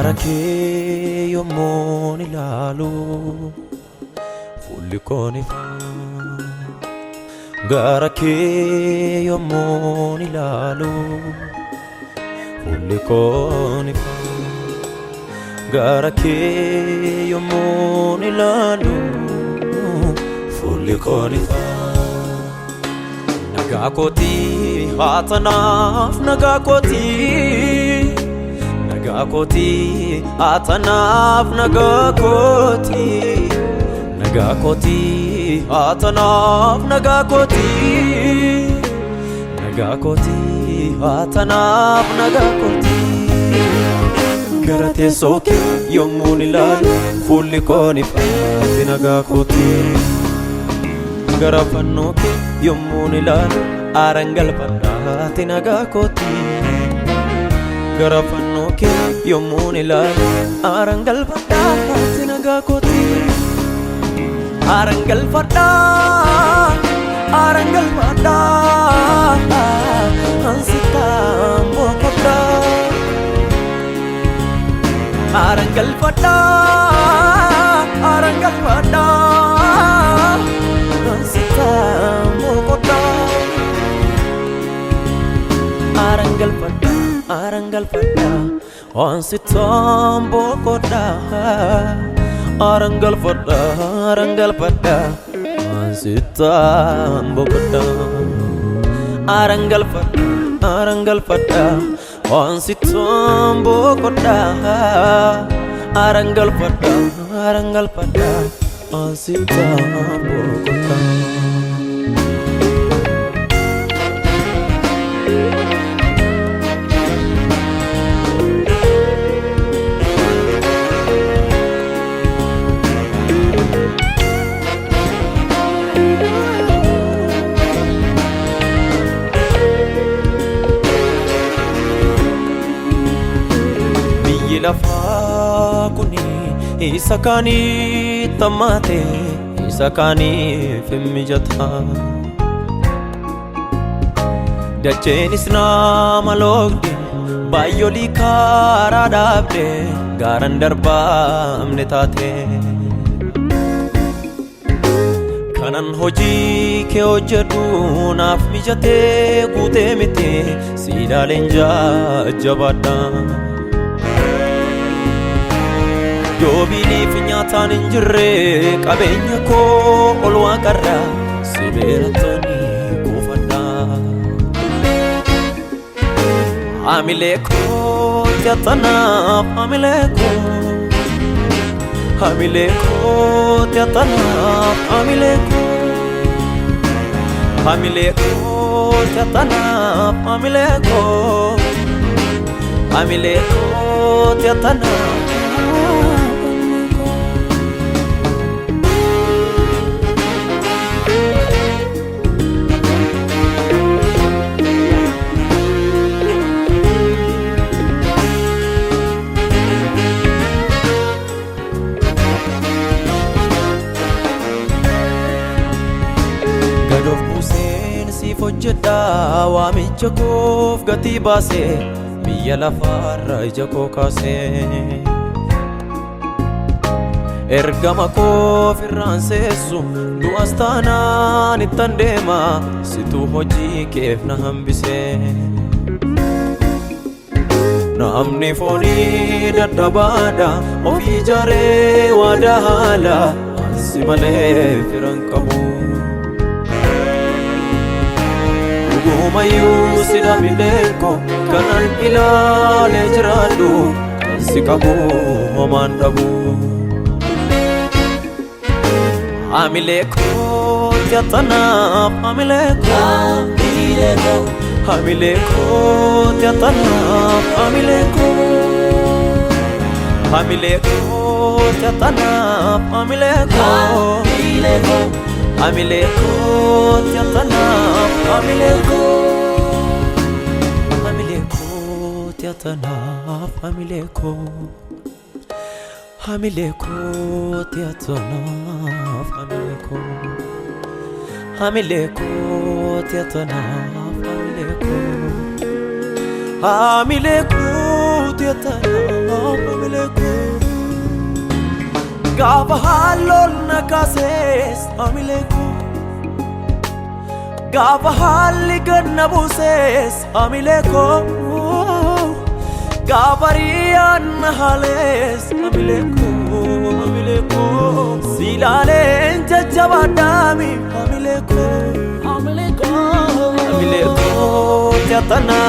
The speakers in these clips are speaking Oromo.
Garake yomoni lalu fulli konifa Garake yomoni lalu fulli konifa Garake yomoni lalu fulli konifa Nagakoti hatanaf nagakoti Nagakoti atanaf nagakoti Nagakoti atanaf nagakoti Nagakoti atanaf nagakoti Garate soke yomuni lalu fulli konifati nagakoti Garafannoke yomuni lalu arangal padati nagakoti Garafannoke yomuni lalu arangal padati nagakoti Arangal pada Hansita mokoda Arangal pada Hansita mokoda Arangal pada Hansita mokoda Arangal pada Hansita mokoda Arangal pada Hansita mokoda Arangal pada Hansita mokoda Lafa kuni isakani tamate isakani femmijata Dachenis na malogdi bayoli kara dabde garan darba amne tate Kanan hoji ke hojjetu naaf mijate gute miti sidalen jabada Jobini finyatan injire kabenya ko olwa karra siberatoni kufada Amileko tiatana amileko tiatana amileko tiatana amileko tiatana Gadof Hussein si fojjeda waamicha koof gatii baase biyya lafarra ija koo kaase Ergama koof irraan seessu du'as taanaan ittan deema situu hojii keef na hambise Namni foonii dadhabaadha ofii ijaaree waada haala ansi malee firan qabu Umayu sida mileko kanan ilale jiradu sikabu omandabu Amileko tiatana amileko tiatana amileko tiatana amileko tiatana amileko tiatana amileko tiatana amileko tiatana amileko tiatana amileko Gava halol nakases amileko Gava halli gannabuses amileko Gavarian hales amileko amileko Silalen jajabadami amileko amileko amileko Tiatana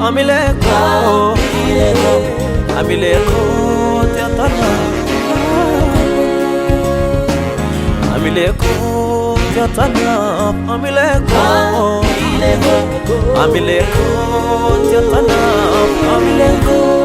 amileko amileko Tiatana amileko Tiatana amileko amileko Tiatana amileko